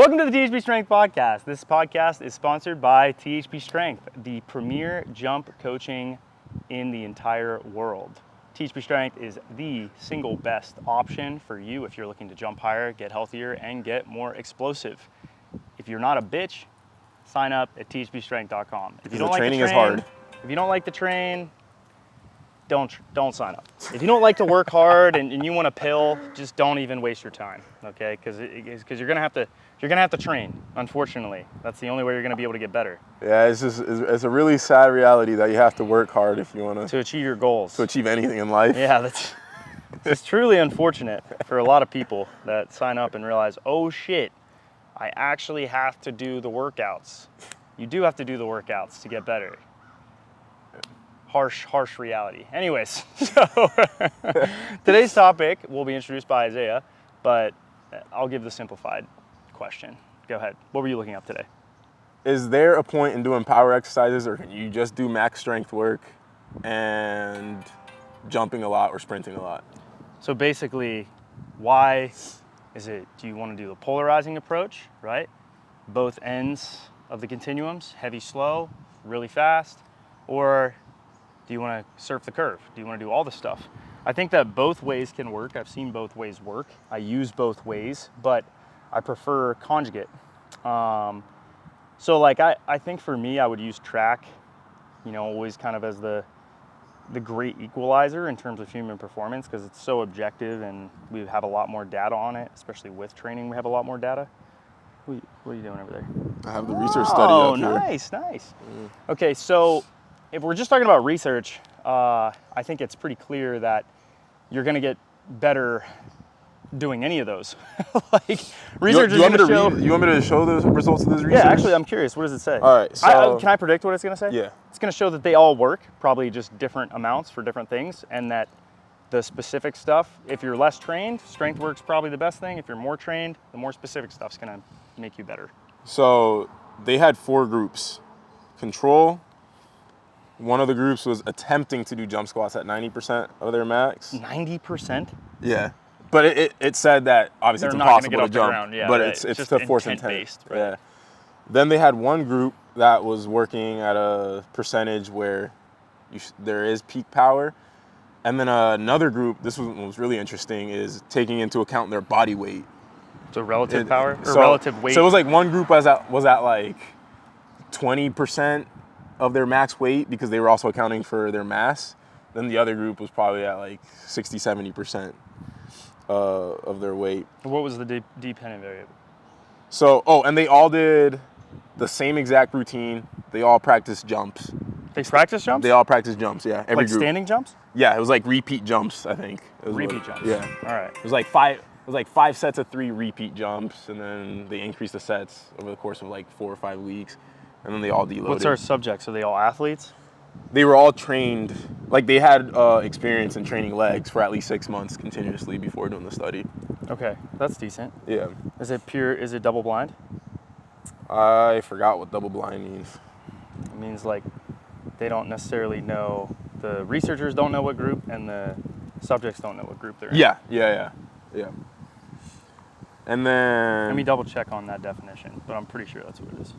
Welcome to the THPStrength podcast. This podcast is sponsored by THPStrength, the premier jump coaching in the entire world. THPStrength is the single best option for you if you're looking to jump higher, get healthier, and get more explosive. If you're not a bitch, sign up at THPStrength.com. If you don't like the training, is hard. If you don't like the train, don't sign up. If you don't like to work hard and you want to pill, just don't even waste your time, okay? Because you're gonna have to train. Unfortunately, that's the only way you're gonna be able to get better. Yeah, it's a really sad reality that you have to work hard if you want to achieve your goals, to achieve anything in life. Yeah, it's truly unfortunate for a lot of people that sign up and realize, oh shit, I actually have to do the workouts. You do have to do the workouts to get better. Harsh reality. Anyways, so today's topic will be introduced by Isaiah, but I'll give the simplified question. Go ahead. What were you looking up today? Is there a point in doing power exercises, or can you just do max strength work and jumping a lot or sprinting a lot? So basically, why is it, do you want to do the polarizing approach, right? Both ends of the continuums, heavy, slow, really fast, or do you want to surf the curve? Do you want to do all the stuff? I think that both ways can work. I've seen both ways work. I use both ways, but I prefer conjugate. So like I think for me, I would use track, always kind of as the great equalizer in terms of human performance, because it's so objective and we have a lot more data on it, especially with training. We have a lot more data. What are you doing over there? I have the research study up here. Oh, nice. Okay, so if we're just talking about research, I think it's pretty clear that you're going to get better doing any of those. Like research is going to show. You want me to show the results of this research? Yeah, actually, I'm curious. What does it say? All right. So can I predict what it's going to say? Yeah. It's going to show that they all work, probably just different amounts for different things, and that the specific stuff, if you're less trained, strength work's probably the best thing. If you're more trained, the more specific stuff's going to make you better. So they had 4 groups. Control. One of the groups was attempting to do jump squats at 90% of their max. 90%? Yeah. But it said that obviously They're it's impossible to to jump. Ground. Yeah, but right. it's just to force intent intent. Based, right? Yeah. Then they had one group that was working at a percentage where there is peak power. And then another group, this was really interesting, is taking into account their body weight. So relative power or relative weight? So it was like one group was at like 20% of their max weight because they were also accounting for their mass. Then the other group was probably at like 60, 70% of their weight. What was the dependent variable? So, and they all did the same exact routine. They all practiced jumps. They practice jumps? They all practiced jumps, yeah. Every group. Standing jumps? Yeah, it was like repeat jumps, I think. Repeat jumps? Yeah. All right. It was like 5 sets of 3 repeat jumps, and then they increased the sets over the course of like 4 or 5 weeks, and then they all deloaded. What's our subjects? Are they all athletes? They were all trained, like they had experience in training legs for at least 6 months continuously before doing the study. Okay, that's decent. Yeah. Is it double blind? I forgot what double blind means. It means like they don't necessarily know, the researchers don't know what group and the subjects don't know what group they're in. Yeah. And then... Let me double check on that definition, but I'm pretty sure that's what it is.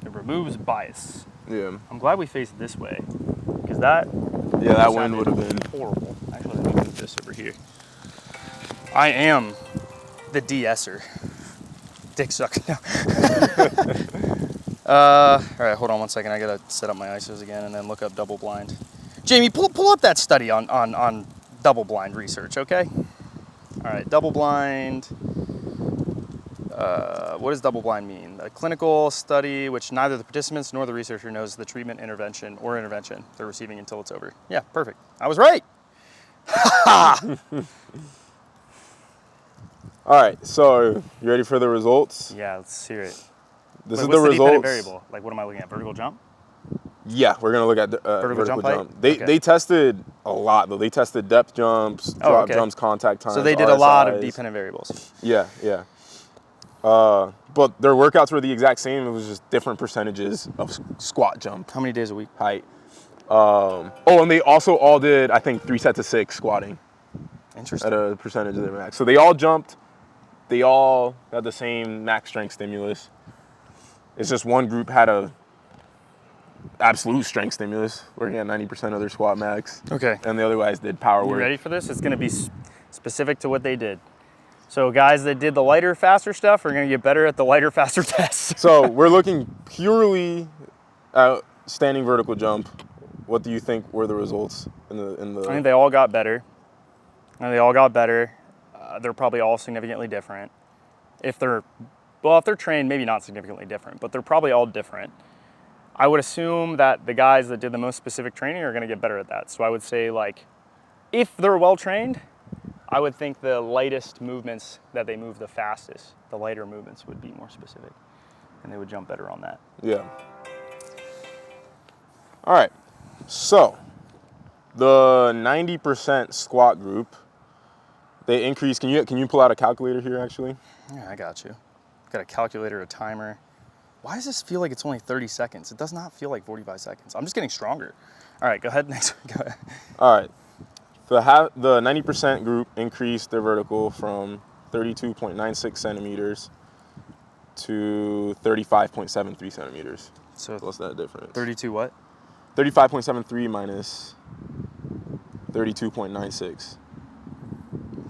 It removes bias. Yeah. I'm glad we faced this way, because that... Yeah, that wind would have been... horrible. Actually, let me move this over here. I am the de-esser. Dick sucks. All right, hold on one second. I gotta set up my ISOs again and then look up double blind. Jamie, pull up that study on double blind research, okay? All right, double blind. What does double blind mean? A clinical study which neither the participants nor the researcher knows the treatment intervention they're receiving until it's over. Yeah, perfect. I was right. All right, so you ready for the results? Yeah, let's hear it. This Wait, is the results. Dependent variable? Like, what am I looking at? Vertical jump? Yeah, we're gonna look at vertical jump. Height? They tested a lot though. They tested depth jumps, drop jumps, contact times. So they did RSIs. a lot of dependent variables. Yeah. But their workouts were the exact same. It was just different percentages of squat jump. How many days a week? Height. And they also all did, I think, 3 sets of 6 squatting. Interesting. At a percentage of their max. So they all jumped. they all had the same max strength stimulus. It's just one group had a absolute strength stimulus, working at 90% of their squat max. Okay. And the other guys did power You work. ready for this? It's gonna be specific to what they did. So guys that did the lighter, faster stuff are gonna get better at the lighter, faster tests. So we're looking purely at standing vertical jump. What do you think were the results in the? I think they all got better. They're probably all significantly different. If they're trained, maybe not significantly different, but they're probably all different. I would assume that the guys that did the most specific training are gonna get better at that. So I would say, like, if they're well trained, I would think the lightest movements that they move the fastest, the lighter movements would be more specific, and they would jump better on that. Yeah. All right. So the 90% squat group, they increased. Can you pull out a calculator here, actually? Yeah, I got you. Got a calculator, a timer. Why does this feel like it's only 30 seconds? It does not feel like 45 seconds. I'm just getting stronger. All right, go ahead next. Go ahead. All right. The 90% group increased their vertical from 32.96 centimeters to 35.73 centimeters. So what's that difference? 32 what? 35.73 minus 32.96.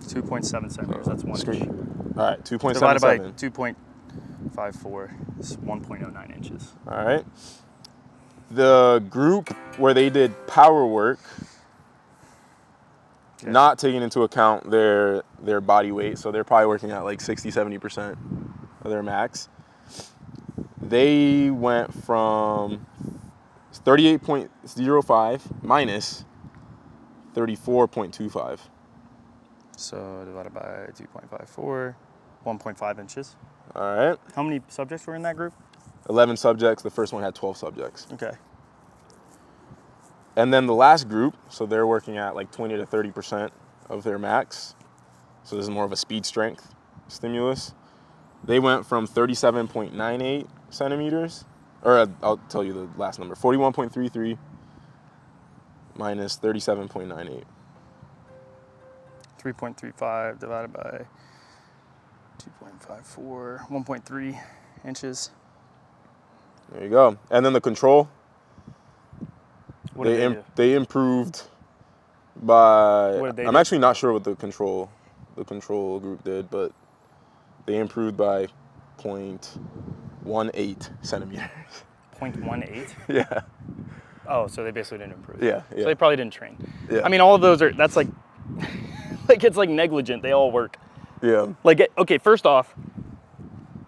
2.7 centimeters, that's 1 inch. All right, 2.77. Divided by 2.54 is 1.09 inches. All right. The group where they did power work, not taking into account their body weight, so they're probably working at like 60-70% of their max. They went from 38.05 minus 34.25. So divided by 2.54, 1.5 inches. All right. How many subjects were in that group? 11 subjects. The first one had 12 subjects. Okay. And then the last group, so they're working at like 20 to 30% of their max. So this is more of a speed strength stimulus. They went from 37.98 centimeters, or I'll tell you the last number, 41.33 minus 37.98. 3.35 divided by 2.54, 1.3 inches. There you go. And then the control, What did they do? they improved by, What did they I'm do? actually not sure what the control group did, but they improved by 0.18 centimeters. 0.18? Yeah. Oh, so they basically didn't improve. Yeah, yeah. So they probably didn't train. Yeah. I mean, all of those are, that's like, like it's like negligent. They all work. Yeah. Like, okay, first off,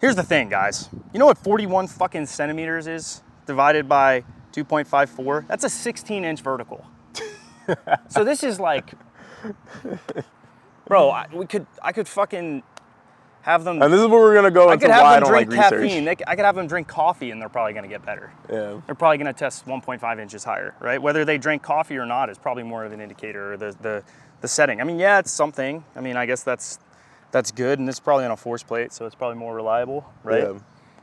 here's the thing, guys. You know what 41 fucking centimeters is divided by 2.54? That's a 16-inch vertical. So this is like, bro, I could fucking have them. And this is where we're gonna go into why I don't like caffeine. research. I could have them drink coffee, and they're probably gonna get better. Yeah. They're probably gonna test 1.5 inches higher, right? Whether they drank coffee or not is probably more of an indicator. Or the setting. I mean, yeah, it's something. I mean, I guess that's good, and it's probably on a force plate, so it's probably more reliable, right? Yeah.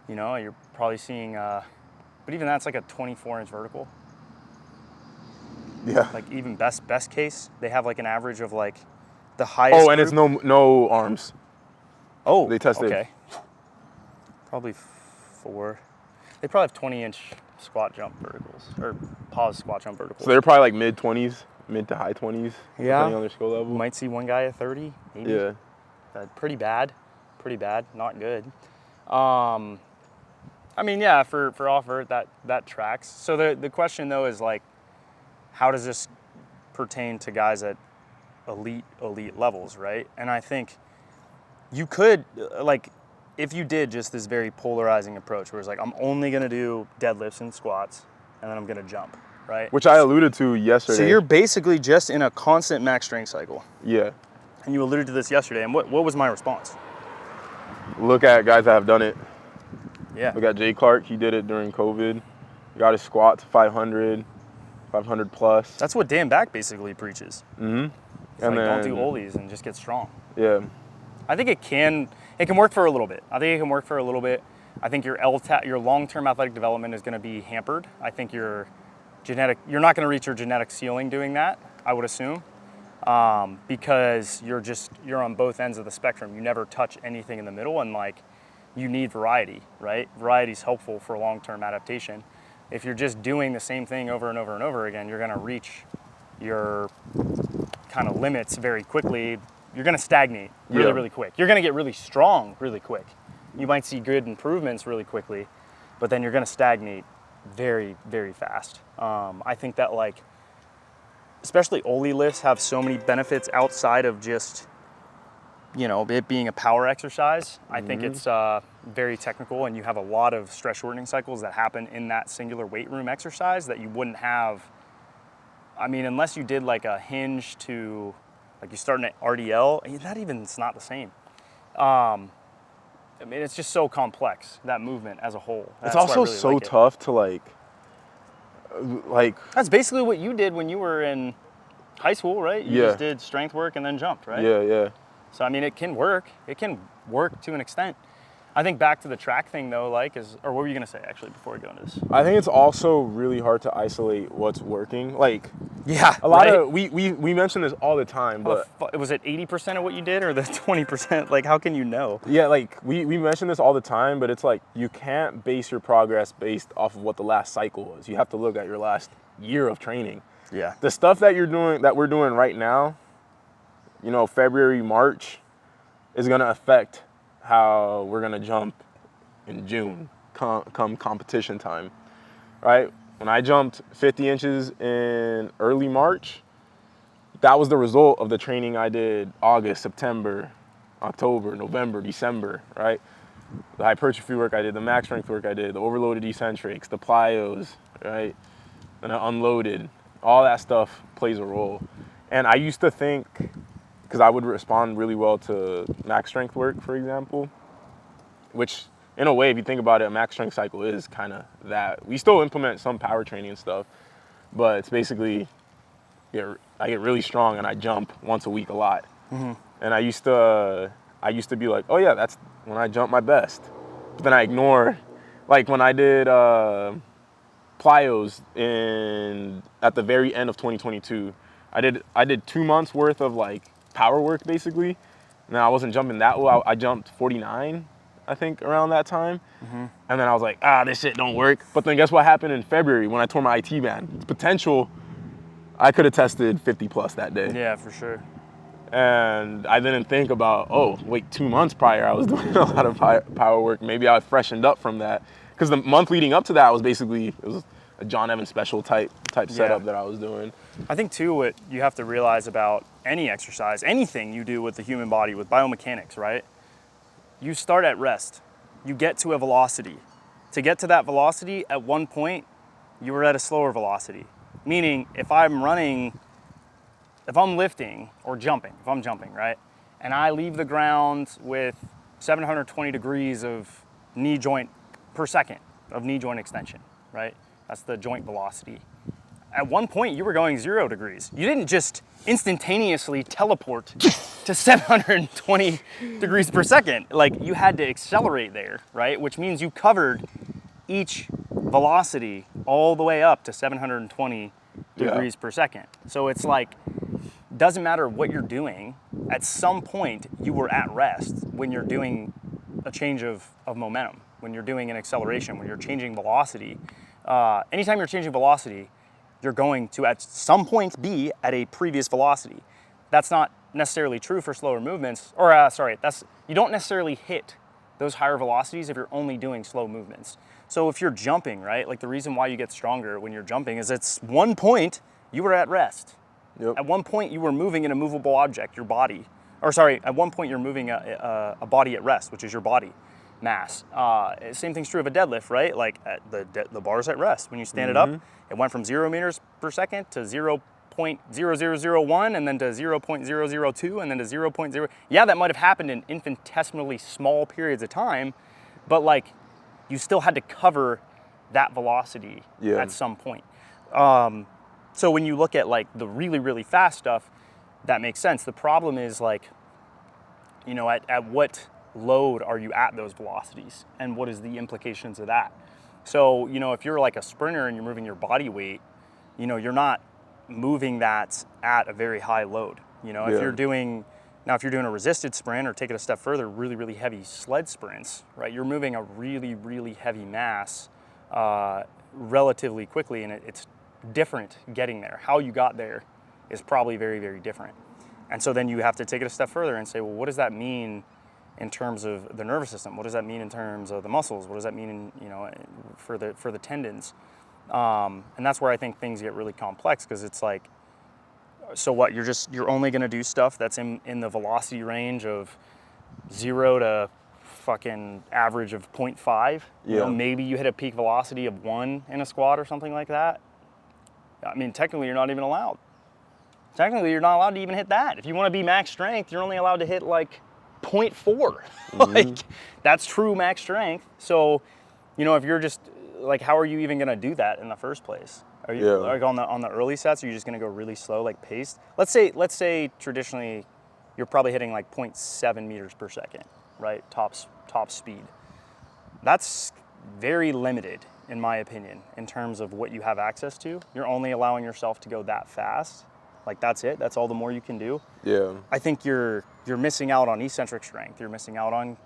You know, you're probably seeing, but even that's like a 24-inch vertical. Yeah. Like even best case, they have like an average of like the highest. Oh, and it's no arms. Oh, they tested. Okay. Probably 4. They probably have 20-inch squat jump verticals or pause squat jump verticals. So they're probably like mid-20s, mid to high 20s, Yeah. depending on their skill level. You might see one guy at 30, maybe. Yeah. Pretty bad, not good. I mean, yeah, for off-vert, that tracks. So the question though is like, how does this pertain to guys at elite levels, right? And I think you could, like, if you did just this very polarizing approach where it's like, I'm only gonna do deadlifts and squats, and then I'm gonna jump, right? Which I alluded to yesterday. So you're basically just in a constant max strength cycle. Yeah. And you alluded to this yesterday, and what was my response? Look at guys that have done it. Yeah. Look at Jay Clark. He did it during COVID. Got his squat to 500 plus. That's what Dan Back basically preaches. Mm-hmm. It's like, don't do ollies and just get strong. Yeah. I think it can work for a little bit. I think your long-term athletic development is going to be hampered. I think you're not going to reach your genetic ceiling doing that, I would assume. because you're on both ends of the spectrum. You never touch anything in the middle, and like you need variety, right? Variety is helpful for long-term adaptation. If you're just doing the same thing over and over and over again, you're going to reach your kind of limits very quickly. You're going to stagnate really quick. You're going to get really strong really quick. You might see good improvements really quickly, but then you're going to stagnate very, very fast. I think that like, especially Oli lifts have so many benefits outside of just, you know, it being a power exercise. I think it's very technical, and you have a lot of stress shortening cycles that happen in that singular weight room exercise that you wouldn't have. I mean, unless you did like a hinge to, like you start an RDL, that even, it's not the same. I mean, it's just so complex, that movement as a whole. It's also really so tough to like. That's basically what you did when you were in high school, right? You just did strength work and then jumped, right? Yeah. So, I mean, it can work. It can work to an extent. I think back to the track thing though, like, or what were you gonna say actually before we go into this? I think it's also really hard to isolate what's working. Like, yeah, a lot of, we mention this all the time, but. Was it 80% of what you did or the 20%? Like, how can you know? Yeah, like, we mention this all the time, but it's like, you can't base your progress based off of what the last cycle was. You have to look at your last year of training. Yeah. The stuff that we're doing right now, you know, February, March, is gonna affect how we're gonna jump in June, come competition time, right? When I jumped 50 inches in early March, that was the result of the training I did August, September, October, November, December, right? The hypertrophy work I did, the max strength work I did, the overloaded eccentrics, the plyos, right? And I unloaded. All that stuff plays a role. And I used to think, because I would respond really well to max strength work, for example, which in a way, if you think about it, a max strength cycle is kind of that. We still implement some power training and stuff, but it's basically, I get really strong and I jump once a week a lot. Mm-hmm. And I used to be like, oh yeah, that's when I jump my best. But then I ignore, like when I did plyos at the very end of 2022, I did 2 months worth of like power work basically. Now I wasn't jumping that well. I jumped 49, I think, around that time. Mm-hmm. And then I was like, this shit don't work. But then guess what happened in February when I tore my IT band? It's potential. I could have tested 50 plus that day. Yeah, for sure. And I didn't think about, 2 months prior, I was doing a lot of power work. Maybe I freshened up from that. Because the month leading up to that was basically, it was a John Evans special type setup that I was doing. I think too, what you have to realize about any exercise, anything you do with the human body, with biomechanics, right? You start at rest. You get to a velocity. To get to that velocity, at one point, you were at a slower velocity. Meaning, if I'm lifting or jumping, if I'm jumping, right? And I leave the ground with 720 degrees of knee joint per second of knee joint extension, right? That's the joint velocity. At one point, you were going 0 degrees. You didn't just instantaneously teleport to 720 degrees per second. Like, you had to accelerate there, right? Which means you covered each velocity all the way up to 720 degrees per second. So it's like, doesn't matter what you're doing, at some point you were at rest when you're doing a change of momentum, when you're doing an acceleration, when you're changing velocity. Anytime you're changing velocity, you're going to at some point be at a previous velocity. That's not necessarily true for slower movements, you don't necessarily hit those higher velocities if you're only doing slow movements. So if you're jumping, right, like the reason why you get stronger when you're jumping is it's one point you were at rest. Yep. At one point you were moving an immovable object, your body. At one point you're moving a body at rest, which is your body mass. Same thing's true of a deadlift, right? Like the bar's at rest. When you stand it up, it went from 0 meters per second to 0.0001 and then to 0.002 and then to 0.0. Yeah, that might have happened in infinitesimally small periods of time, but like you still had to cover that velocity at some point. So when you look at like the really, really fast stuff, that makes sense. The problem is like, you know, at what load are you at those velocities and what is the implications of that? So, you know, if you're like a sprinter and you're moving your body weight, you know, you're not moving that at a very high load. You know, if you're doing a resisted sprint or take it a step further, really, really heavy sled sprints, right? You're moving a really, really heavy mass relatively quickly, and it's different getting there. How you got there is probably very, very different. And so then you have to take it a step further and say, well, what does that mean in terms of the nervous system? What does that mean in terms of the muscles? What does that mean, for the tendons? And that's where I think things get really complex, because it's like, so what? You're only going to do stuff that's in the velocity range of 0 to fucking average of 0.5. You know, maybe you hit a peak velocity of 1 in a squat or something like that. I mean, technically, you're not even allowed. Technically, you're not allowed to even hit that. If you want to be max strength, you're only allowed to hit like 0.4. Like, that's true max strength. So, if you're just like, how are you even going to do that in the first place? Are you like on the early sets? Are you just going to go really slow, like paced? Let's say traditionally, you're probably hitting like 0.7 meters per second, right? Top speed. That's very limited, in my opinion, in terms of what you have access to. You're only allowing yourself to go that fast. Like, that's it. That's all the more you can do. Yeah. I think you're missing out on eccentric strength. You're missing out on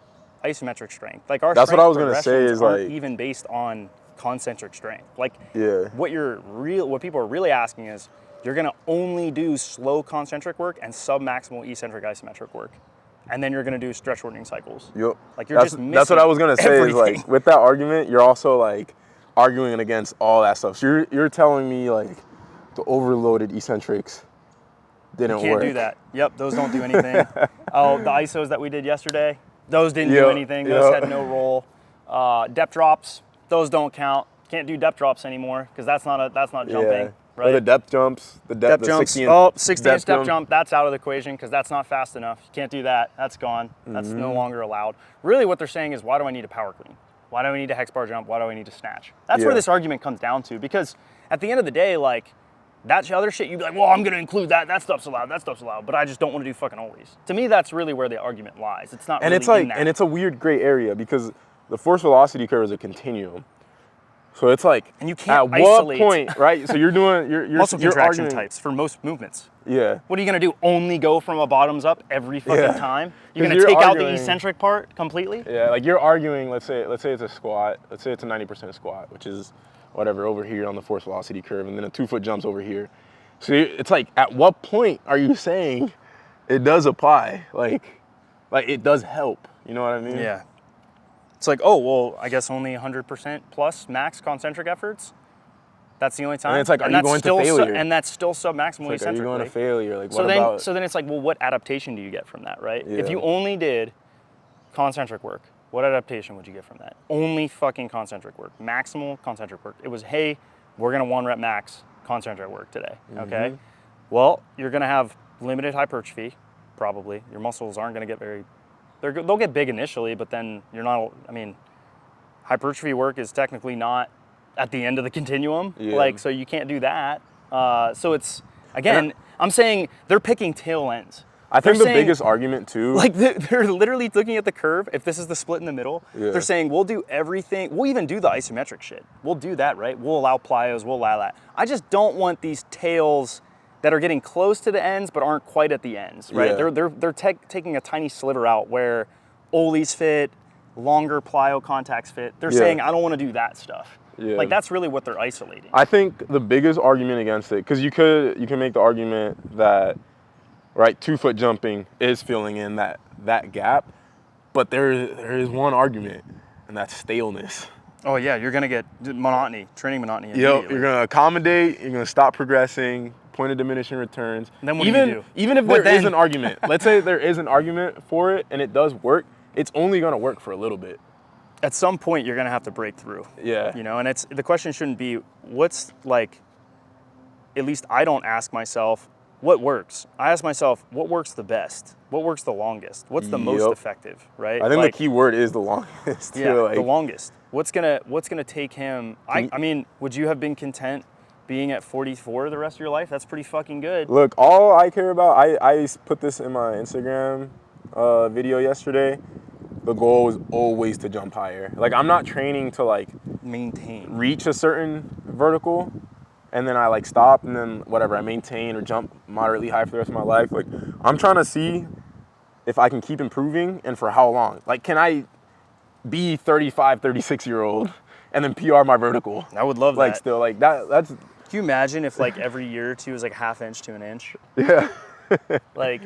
isometric strength. Like, that's what I was gonna say is aren't like even based on concentric strength. Like, yeah. what people are really asking is, you're gonna only do slow concentric work and sub-maximal eccentric isometric work, and then you're gonna do stretch shortening cycles. Yep. Like, you're just missing that's what I was gonna say everything. is like, with that argument, you're also like arguing against all that stuff. So you're telling me like the overloaded eccentrics didn't work. You can't do that. Yep, those don't do anything. Oh, the ISOs that we did yesterday, those didn't do anything. Those had no roll. Depth drops, those don't count. Can't do depth drops anymore, because that's not jumping. Right? Or the depth jumps, the jumps. 60-inch depth jump, that's out of the equation, because that's not fast enough. You can't do that. That's gone. That's no longer allowed. Really, what they're saying is, why do I need a power clean? Why do I need a hex bar jump? Why do I need to snatch? That's where this argument comes down to, because at the end of the day, like, that other shit, you'd be like, well, I'm gonna include that. That stuff's allowed. But I just don't want to do fucking ollies. To me, that's really where the argument lies. It's not. And really it's like, in that. and it's a weird gray area, because the force velocity curve is a continuum. So it's like, and you can't at isolate. what point, right? So you're doing you're muscle contraction arguing, types for most movements. Yeah. What are you gonna do? Only go from a bottoms up every fucking time? You're gonna take out the eccentric part completely? Yeah, like you're arguing. Let's say it's a squat. Let's say it's a 90% squat, which is whatever over here on the force velocity curve, and then a 2-foot jump's over here. So it's like, at what point are you saying it does apply? Like it does help. You know what I mean? Yeah. It's like, oh, well, I guess only 100% plus max concentric efforts. That's the only time. And it's like, are you going to failure? And that's still sub-maximal Like, eccentric. are you going to failure? Like, so then it's like, well, what adaptation do you get from that, right? Yeah. If you only did concentric work, what adaptation would you get from that? Only fucking concentric work, maximal concentric work. It was, hey, we're gonna 1-rep max concentric work today, okay? Well, you're gonna have limited hypertrophy, probably. Your muscles aren't gonna get they'll get big initially, but then you're not, hypertrophy work is technically not at the end of the continuum. Yeah. Like, so you can't do that. So it's, again, I'm saying they're picking tail ends. I think the biggest argument too, like they're literally looking at the curve. If this is the split in the middle, they're saying, we'll do everything. We'll even do the isometric shit. We'll do that, right? We'll allow plyos, we'll allow that. I just don't want these tails that are getting close to the ends but aren't quite at the ends, right? Yeah. They're taking a tiny sliver out where ollies fit, longer plyo contacts fit. They're saying, I don't want to do that stuff. Yeah. Like, that's really what they're isolating. I think the biggest argument against it, because you can make the argument that, right, 2-foot jumping is filling in that gap, but there is one argument, and that's staleness. Oh yeah, you're gonna get monotony, training monotony. Yep, you're gonna accommodate, you're gonna stop progressing, point of diminishing returns. And then what do you do? Even if there is an argument, let's say there is an argument for it and it does work, it's only gonna work for a little bit. At some point, you're gonna have to break through. Yeah. And the question shouldn't be what's like. At least I don't ask myself what works. I ask myself what works the best, what works the longest, what's the most effective, right? I think the key word is the longest. Yeah, the longest. What's gonna take him? I mean, would you have been content being at 44 the rest of your life? That's pretty fucking good. Look, all I care about, I put this in my Instagram video yesterday. The goal was always to jump higher. Like, I'm not training to like reach a certain vertical and then I like stop and then whatever, I maintain or jump moderately high for the rest of my life. Like, I'm trying to see if I can keep improving and for how long. Like, can I be 35, 36-year-old and then PR my vertical? I would love like, that. Still, like, that's... Can you imagine if, like, every year or two was, like, ½ inch to an inch? Yeah. Like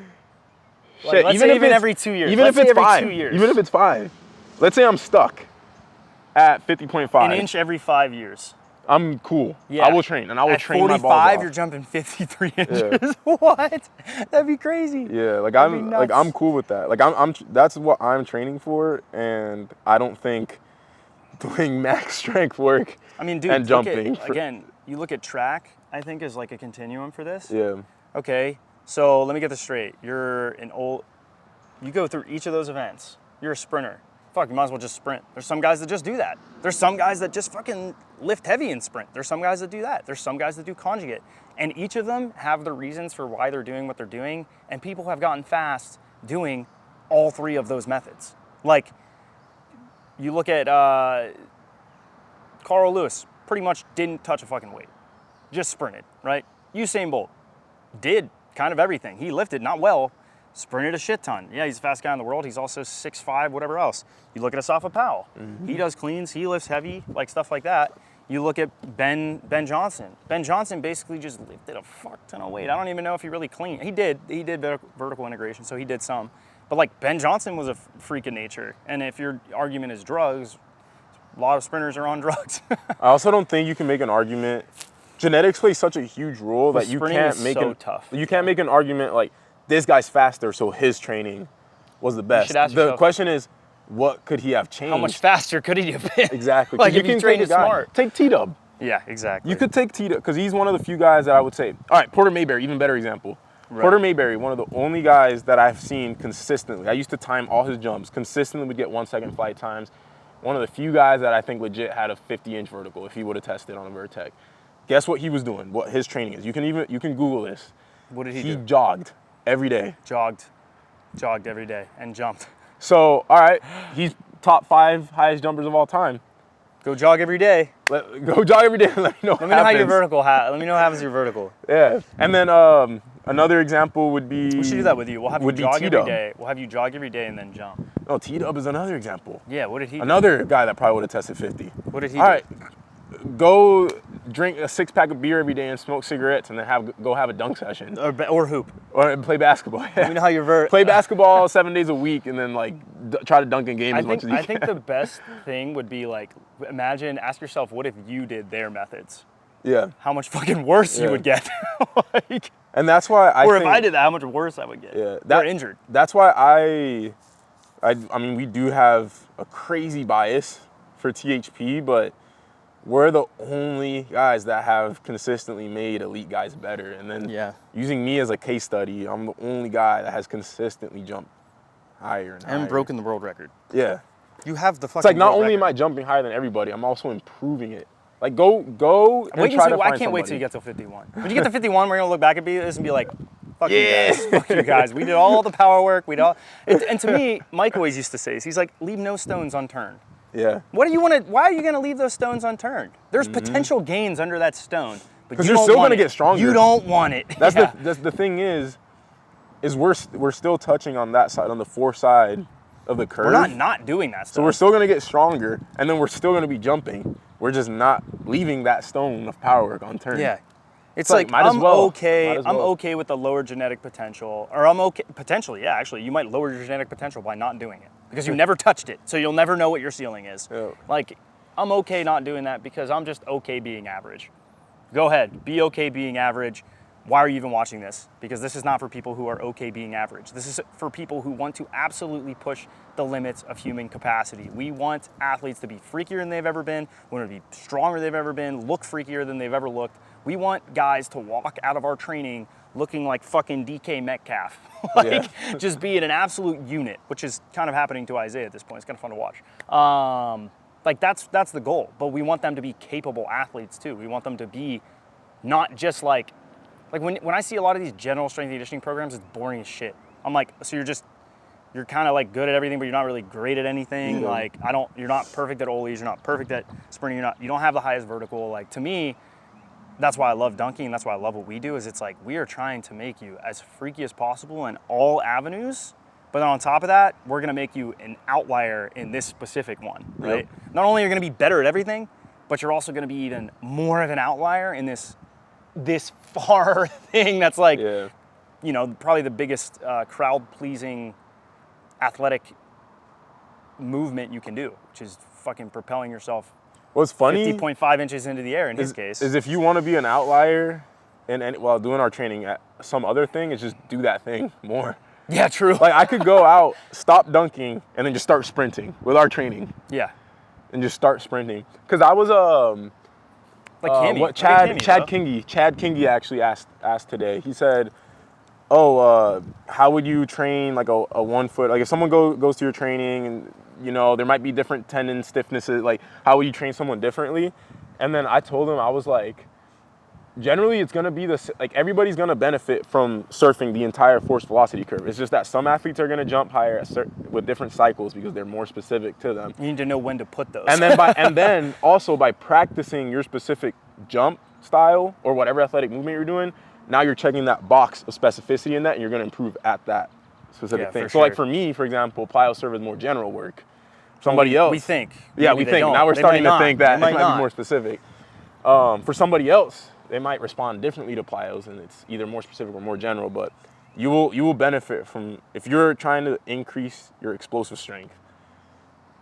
Shit, let's say even every 2 years. Even Let's if it's say every 5. 2 years. Even if it's 5. Let's say I'm stuck at 50.5. An inch every 5 years. I'm cool. Yeah. I will train, and I will train my balls off. At 45, you're jumping 53 inches. Yeah. What? That'd be crazy. Yeah, like I'm cool with that. Like I'm that's what I'm training for, and I don't think doing max strength work dude, and jumping. Again, you look at track, I think is like a continuum for this. Yeah. Okay, so let me get this straight. You go through each of those events. You're a sprinter. Fuck, you might as well just sprint. There's some guys that just do that. There's some guys that just fucking lift heavy and sprint. There's some guys that do that. There's some guys that do conjugate. And each of them have the reasons for why they're doing what they're doing. And people have gotten fast doing all 3 of those methods. Like, you look at Carl Lewis, pretty much didn't touch a fucking weight. Just sprinted, right? Usain Bolt did kind of everything. He lifted, not well, sprinted a shit ton. Yeah, he's the fastest guy in the world. He's also 6'5", whatever else. You look at Asafa Powell. Mm-hmm. He does cleans. He lifts heavy, like stuff like that. You look at Ben Johnson. Ben Johnson basically just lifted a fuck ton of weight. I don't even know if he really cleaned. He did vertical integration, so he did some. But like Ben Johnson was a freak of nature. And if your argument is drugs, a lot of sprinters are on drugs. I also don't think you can make an argument. Genetics plays such a huge role that you can't make You can't make an argument like, this guy's faster, so his training was the best. The question is, what could he have changed? How much faster could he have been? Exactly. Like, if you trained smart. Take T-Dub. Yeah, exactly. You could take T-Dub, because he's one of the few guys that I would say, all right, Porter Mayberry, even better example. Right. Porter Mayberry, one of the only guys that I've seen consistently. I used to time all his jumps, consistently would get 1 second flight times. One of the few guys that I think legit had a 50-inch vertical if he would have tested on a Vertec. Guess what he was doing, what his training is. You can Google this. What did he do? He jogged every day. Jogged every day and jumped. So, all right, he's top 5 highest jumpers of all time. Go jog every day. Go jog every day and let me know. Let me know how your vertical. Let me know what happens to your vertical. Yeah, and then another example would be. We should do that with you. We'll have you jog every day. We'll have you jog every day and then jump. No, T-Dub is another example. Yeah, what did he? Another guy that probably would have tested 50. What did he? All right, go drink a 6-pack of beer every day and smoke cigarettes, and then go have a dunk session. Or hoop. Or play basketball. Yeah. Let me know how your play basketball 7 days a week, and then like try to dunk in games as much as you can. I think the best thing would be like, ask yourself, what if you did their methods? Yeah. How much fucking worse you would get. Like, and that's why I if I did that, how much worse I would get. Yeah. They're injured. That's why I mean, we do have a crazy bias for THP, but we're the only guys that have consistently made elite guys better. And then using me as a case study, I'm the only guy that has consistently jumped higher and higher. And broken the world record. Yeah. You have the fucking It's like not only record. am I jumping higher than everybody, I'm also improving it. Like go and try to find I can't wait till you get to 51. When you get to 51, we're gonna look back at this and be like, fuck you guys, fuck you guys. We did all the power work, and to me, Mike always used to say this, he's like, leave no stones unturned. Yeah. Why are you gonna leave those stones unturned? There's potential gains under that stone. Because you're still gonna get stronger. You don't want it. That's the thing is we're still touching on that side, on the fore side of the curve. We're not doing that stuff. So we're still gonna get stronger, and then we're still gonna be jumping. We're just not leaving that stone of power work unturned. Yeah. It's like I'm okay with the lower genetic potential, or I'm okay, potentially, yeah, actually, you might lower your genetic potential by not doing it because you never touched it, so you'll never know what your ceiling is. Yeah. Like, I'm okay not doing that because I'm just okay being average. Go ahead, be okay being average. Why are you even watching this? Because this is not for people who are okay being average. This is for people who want to absolutely push the limits of human capacity. We want athletes to be freakier than they've ever been. We want to be stronger than they've ever been, look freakier than they've ever looked. We want guys to walk out of our training looking like fucking DK Metcalf. Just being an absolute unit, which is kind of happening to Isaiah at this point. It's kind of fun to watch. Like that's the goal, but we want them to be capable athletes too. We want them to be not just like when I see a lot of these general strength and conditioning programs, it's boring as shit. I'm like, so you're kind of like good at everything, but you're not really great at anything. Yeah. Like you're not perfect at ollies, you're not perfect at sprinting, you don't have the highest vertical. Like to me, that's why I love dunking, and that's why I love what we do, is it's like we are trying to make you as freaky as possible in all avenues, but then on top of that, we're gonna make you an outlier in this specific one, right? Yep. Not only are you gonna be better at everything, but you're also gonna be even more of an outlier in this far thing that's like, you know, probably the biggest crowd-pleasing athletic movement you can do, which is fucking propelling yourself. What's funny, 50.5 inches into the air in his case. Is if you want to be an outlier and while doing our training at some other thing, is just do that thing more. Yeah, true. Like I could go out, stop dunking, and then just start sprinting with our training. Yeah. And just start sprinting. Because I was like Kimmy. What Chad Kingy actually asked today. He said, "Oh, how would you train like a 1 foot? Like if someone goes to your training and you know there might be different tendon stiffnesses. Like how would you train someone differently?" And then I told him, I was like, generally it's gonna be like everybody's gonna benefit from surfing the entire force velocity curve. It's just that some athletes are gonna jump higher with different cycles because they're more specific to them. You need to know when to put those. And then also by practicing your specific jump style or whatever athletic movement you're doing, now you're checking that box of specificity in that, and you're gonna improve at that specific thing. So like for me, for example, plyo serve is more general work. Somebody else. We think. Yeah, we think. Now we're starting to think that it might be more specific. For somebody else, they might respond differently to plyos, and it's either more specific or more general, but you will benefit from, if you're trying to increase your explosive strength,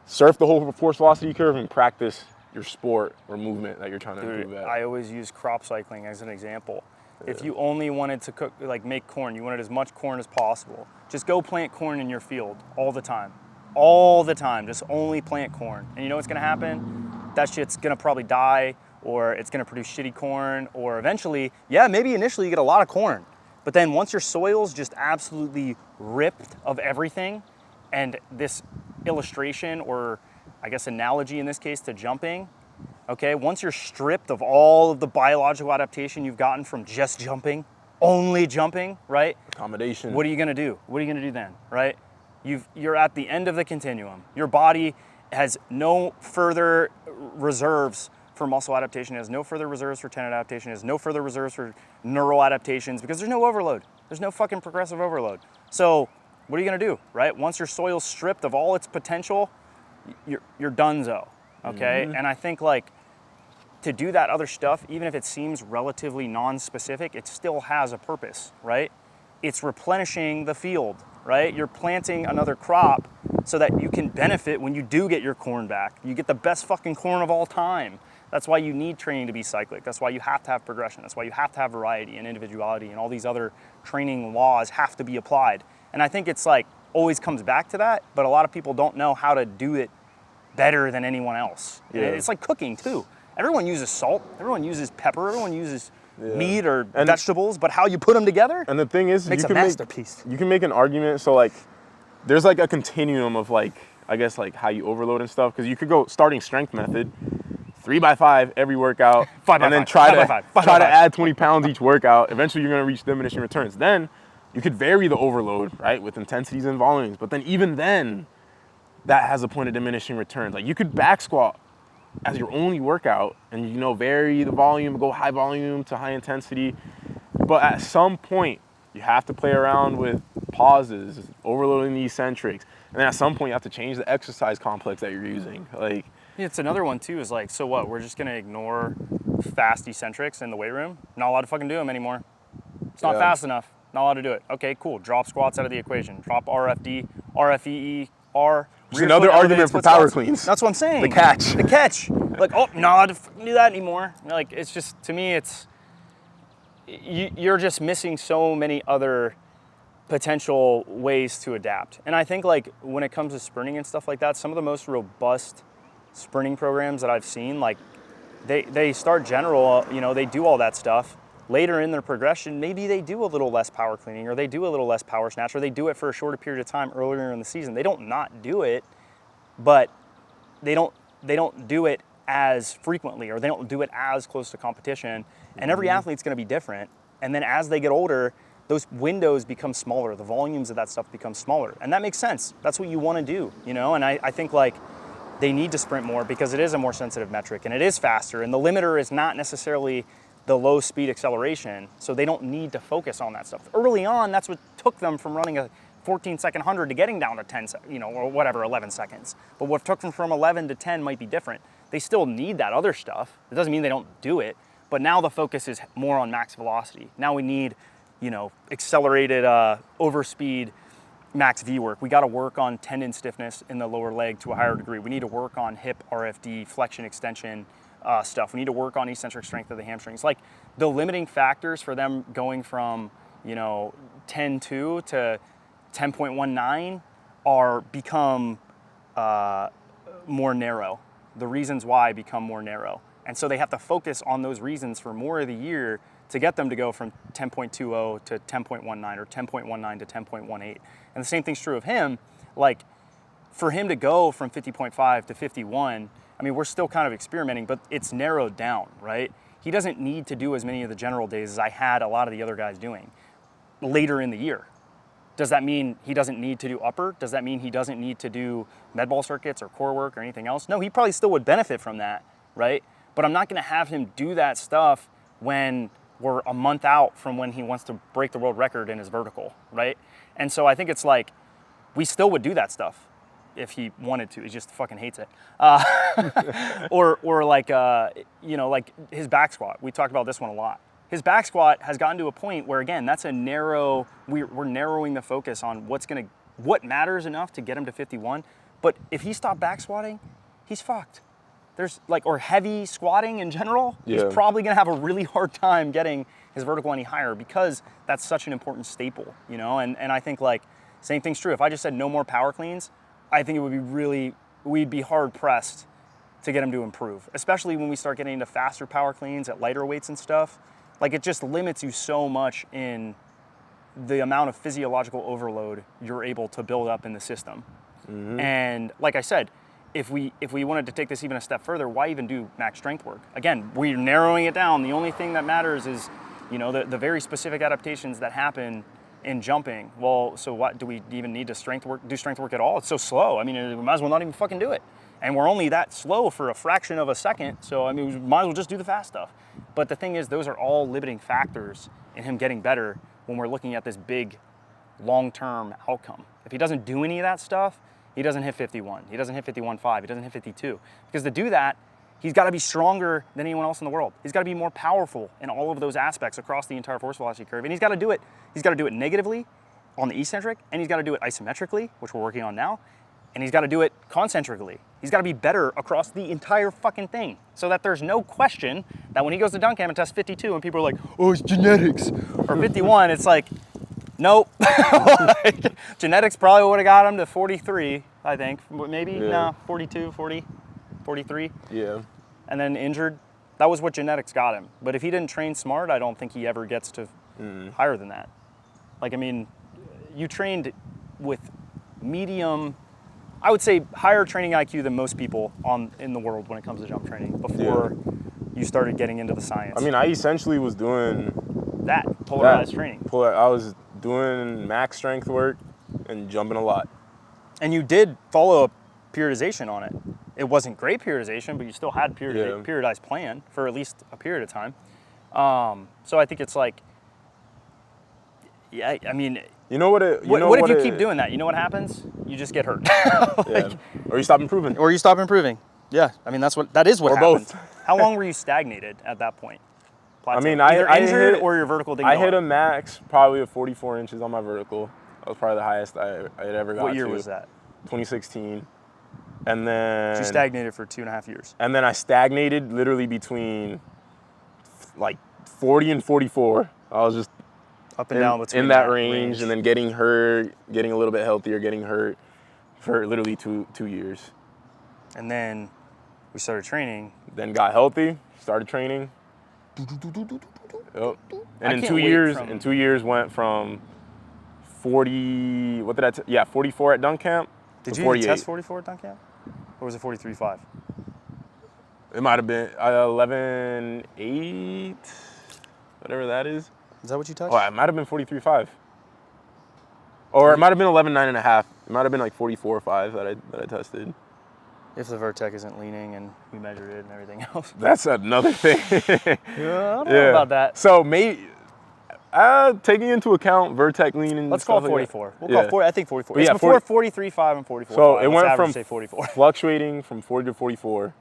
surf the whole force velocity curve and practice your sport or movement that you're trying to improve at. I always use crop cycling as an example. Yeah. If you only wanted to make corn, you wanted as much corn as possible, just go plant corn in your field all the time. All the time, just only plant corn. And you know what's gonna happen? That shit's gonna probably die, or it's gonna produce shitty corn, or eventually, maybe initially you get a lot of corn, but then once your soil's just absolutely ripped of everything, and this illustration, or I guess analogy in this case to jumping, okay, once you're stripped of all of the biological adaptation you've gotten from just jumping, only jumping, right? Accommodation. What are you gonna do? What are you gonna do then, right? You're at the end of the continuum. Your body has no further reserves for muscle adaptation, has no further reserves for tendon adaptation, has no further reserves for neural adaptations, because there's no overload. There's no fucking progressive overload. So what are you gonna do, right? Once your soil's stripped of all its potential, you're donezo, okay? Mm-hmm. And I think like to do that other stuff, even if it seems relatively non-specific, it still has a purpose, right? It's replenishing the field, right? You're planting another crop so that you can benefit when you do get your corn back. You get the best fucking corn of all time. That's why you need training to be cyclic. That's why you have to have progression. That's why you have to have variety and individuality, and all these other training laws have to be applied. And I think it's like always comes back to that, but a lot of people don't know how to do it better than anyone else. Yeah. And it's like cooking too. Everyone uses salt, everyone uses pepper, everyone uses meat or vegetables, but how you put them together, and the thing is, makes a masterpiece. You can make an argument, so like, there's like a continuum of like, I guess like how you overload and stuff, because you could go starting strength method, 3x5 every workout, and then try to add 20 pounds each workout. Eventually you're gonna reach diminishing returns. Then you could vary the overload, right, with intensities and volumes, but then even then, that has a point of diminishing returns. Like you could back squat as your only workout and, you know, vary the volume, go high volume to high intensity. But at some point, you have to play around with pauses, overloading the eccentrics. And then at some point, you have to change the exercise complex that you're using. Like, it's another one too, is like, so what? We're just gonna ignore fast eccentrics in the weight room? Not allowed to fucking do them anymore. It's not fast enough. Not allowed to do it. Okay, cool. Drop squats out of the equation. Drop RFD, RFEE, R. Which is another argument for power cleans. That's what I'm saying. The catch. The catch. Like, oh, not allowed to do that anymore. Like, it's just, to me, it's, you're just missing so many other potential ways to adapt. And I think like when it comes to sprinting and stuff like that, some of the most robust sprinting programs that I've seen, like they start general, you know, they do all that stuff. Later in their progression, maybe they do a little less power cleaning, or they do a little less power snatch, or they do it for a shorter period of time earlier in the season. They don't not do it, but they don't do it as frequently, or they don't do it as close to competition. And every athlete's gonna be different. And then as they get older, those windows become smaller, the volumes of that stuff become smaller. And that makes sense. That's what you wanna do, you know? And I think like they need to sprint more because it is a more sensitive metric and it is faster. And the limiter is not necessarily the low speed acceleration, so they don't need to focus on that stuff. Early on, that's what took them from running a 14-second 100 to getting down to 10, or whatever, 11 seconds. But what took them from 11 to 10 might be different. They still need that other stuff. It doesn't mean they don't do it, but now the focus is more on max velocity. Now we need, accelerated overspeed max V work. We got to work on tendon stiffness in the lower leg to a higher degree. We need to work on hip RFD, flexion extension stuff. We need to work on eccentric strength of the hamstrings. Like the limiting factors for them going from 10.2 to 10.19 are become more narrow. The reasons why become more narrow. And so they have to focus on those reasons for more of the year to get them to go from 10.20 to 10.19 or 10.19 to 10.18. And the same thing's true of him. Like for him to go from 50.5 to 51, I mean, we're still kind of experimenting, but it's narrowed down, right? He doesn't need to do as many of the general days as I had a lot of the other guys doing later in the year. Does that mean he doesn't need to do upper? Does that mean he doesn't need to do med ball circuits or core work or anything else? No, he probably still would benefit from that, right? But I'm not gonna have him do that stuff when we're a month out from when he wants to break the world record in his vertical, right? And so I think it's like, we still would do that stuff if he wanted to. He just fucking hates it. Or like, like his back squat. We talked about this one a lot. His back squat has gotten to a point where, again, that's a narrow, we're narrowing the focus on what matters enough to get him to 51. But if he stopped back squatting, he's fucked. There's or heavy squatting in general, he's probably gonna have a really hard time getting his vertical any higher because that's such an important staple, and I think like, same thing's true. If I just said no more power cleans, I think it would be we'd be hard pressed to get him to improve, especially when we start getting into faster power cleans at lighter weights and stuff. Like it just limits you so much in the amount of physiological overload you're able to build up in the system. Mm-hmm. And like I said, if we wanted to take this even a step further, why even do max strength work? Again, we're narrowing it down. The only thing that matters is, the very specific adaptations that happen in jumping. Well, so what do we even need to do strength work at all? It's so slow. I mean, we might as well not even fucking do it. And we're only that slow for a fraction of a second. So, I mean, we might as well just do the fast stuff. But the thing is, those are all limiting factors in him getting better when we're looking at this big long-term outcome. If he doesn't do any of that stuff, he doesn't hit 51. He doesn't hit 51.5. He doesn't hit 52. Because to do that, he's got to be stronger than anyone else in the world. He's got to be more powerful in all of those aspects across the entire force velocity curve. And he's got to do it. He's got to do it negatively on the eccentric, and he's got to do it isometrically, which we're working on now, and he's got to do it concentrically. He's got to be better across the entire fucking thing, so that there's no question that when he goes to dunk cam and tests 52, and people are like, "Oh, it's genetics," or 51, it's like, nope. Like, genetics probably would have got him to 43, I think. Maybe, 42, 40, 43. Yeah. And then injured. That was what genetics got him. But if he didn't train smart, I don't think he ever gets to higher than that. Like, I mean, you trained with medium, I would say higher training IQ than most people in the world when it comes to jump training before you started getting into the science. I mean, I essentially was doing that polarized training. I was doing max strength work and jumping a lot. And you did follow a periodization on it. It wasn't great periodization, but you still had periodized plan for at least a period of time. So I think it's like, I mean, what if you keep doing that? You know what happens? You just get hurt. Or you stop improving. Yeah, I mean, that is what or happens. Both. How long were you stagnated at that point? Plateau? I mean, either I injured hit, or your vertical didn't I go hit up. a max probably of 44 inches on my vertical. That was probably the highest I had ever got to. What year was that? 2016. And then... So you stagnated for 2.5 years. And then I stagnated literally between like 40 and 44. I was just up and down between in that range, and then getting hurt, getting a little bit healthier, getting hurt for literally two years. And then we started training. Then got healthy, started training. Yep. And in 2 years went from 40, 44 at dunk camp to 48. Did you test 44 at dunk camp? Or was it 43.5? It might have been 11.8, whatever that is. Is that what you touched? Oh, it might have been 43.5. Or it might have been 11.9 and a half. It might have been like 44.5 that I tested. If the vertex isn't leaning and we measure it and everything else. That's another thing. Yeah, I don't know about that. So maybe taking into account vertex leaning. Let's call it 44. We'll call it 40. I think 44. It's yeah, before 43.5 and 44.5. So it went from say 44. fluctuating from 40 to 44,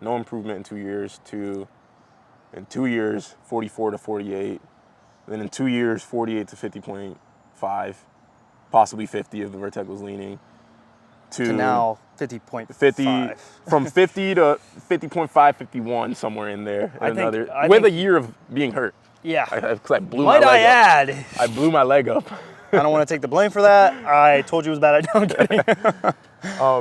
no improvement in 2 years, to in 2 years 44 to 48, then in 2 years 48 to 50.5, possibly 50 if the vertex was leaning. To now 50.5. 50 from 50 to 50.5, 51, somewhere in there. I With think, a year of being hurt. Yeah. Because I blew my leg up. Might I add? I blew my leg up. I don't want to take the blame for that. I told you it was bad. I'm kidding.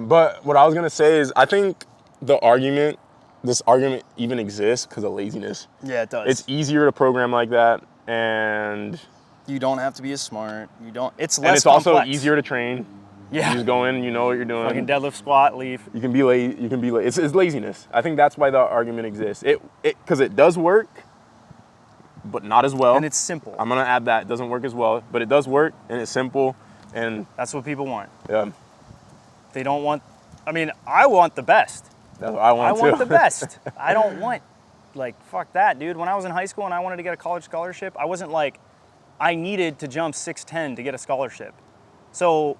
But what I was gonna say is, I think this argument even exists because of laziness. Yeah, it does. It's easier to program like that, and you don't have to be as smart. You don't. It's less. And it's complex. also easier to train. Yeah. You just go in, you know what you're doing. Fucking deadlift, squat, leave. You can be late. You can be late. It's laziness. I think that's why the argument exists. Because it does work, but not as well. And it's simple. I'm gonna add that. It doesn't work as well, but it does work, and it's simple, and that's what people want. Yeah. They don't want. I mean, I want the best. That's what I want too. I want the best. I don't want, like, fuck that, dude. When I was in high school and I wanted to get a college scholarship, I wasn't like, I needed to jump 6'10" to get a scholarship. So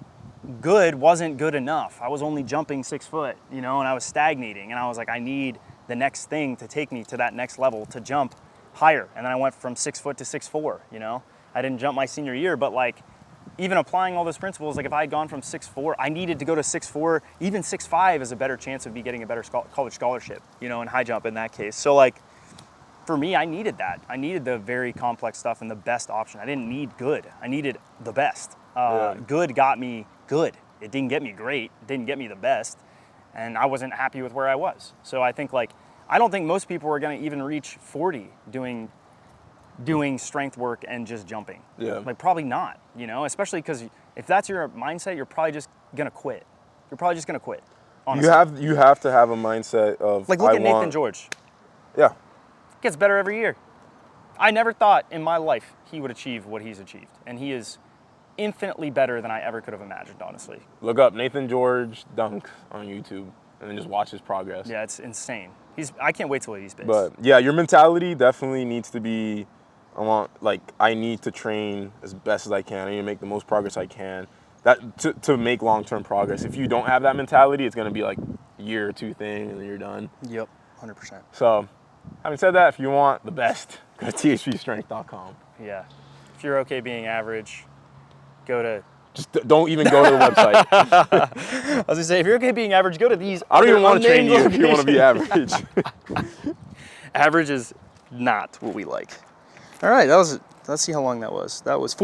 good wasn't good enough. I was only jumping 6 foot, and I was stagnating. And I was like, I need the next thing to take me to that next level to jump higher. And then I went from 6 foot to 6'4", I didn't jump my senior year, but like, even applying all those principles, like if I had gone from 6'4", I needed to go to 6'4", even 6'5" is a better chance of me getting a better college scholarship, in high jump in that case. So like, for me, I needed that. I needed the very complex stuff and the best option. I didn't need good. I needed the best. Good got me good. It didn't get me great. It didn't get me the best. And I wasn't happy with where I was. So I think I don't think most people are going to even reach 40 doing strength work and just jumping. Yeah. Like probably not, especially because if that's your mindset, you're probably just going to quit. You're probably just going to quit. Honestly. You have to have a mindset of, like, look at Nathan George. Yeah. Gets better every year. I never thought in my life he would achieve what he's achieved. And he is infinitely better than I ever could have imagined, honestly. Look up Nathan George dunk on YouTube and then just watch his progress. Yeah, it's insane. I can't wait till he's big. But yeah, your mentality definitely needs to be, I need to train as best as I can. I need to make the most progress I can. That to make long-term progress. If you don't have that mentality, it's gonna be like a year or two thing and then you're done. Yep, 100%. So, having said that, if you want the best, go to THPStrength.com. Yeah. If you're okay being average, go to... Just don't even go to the website. I was gonna say, if you're okay being average, go to these. I don't even want to train you if you want to be average. Average is not what we like. All right, let's see how long that was. That was 4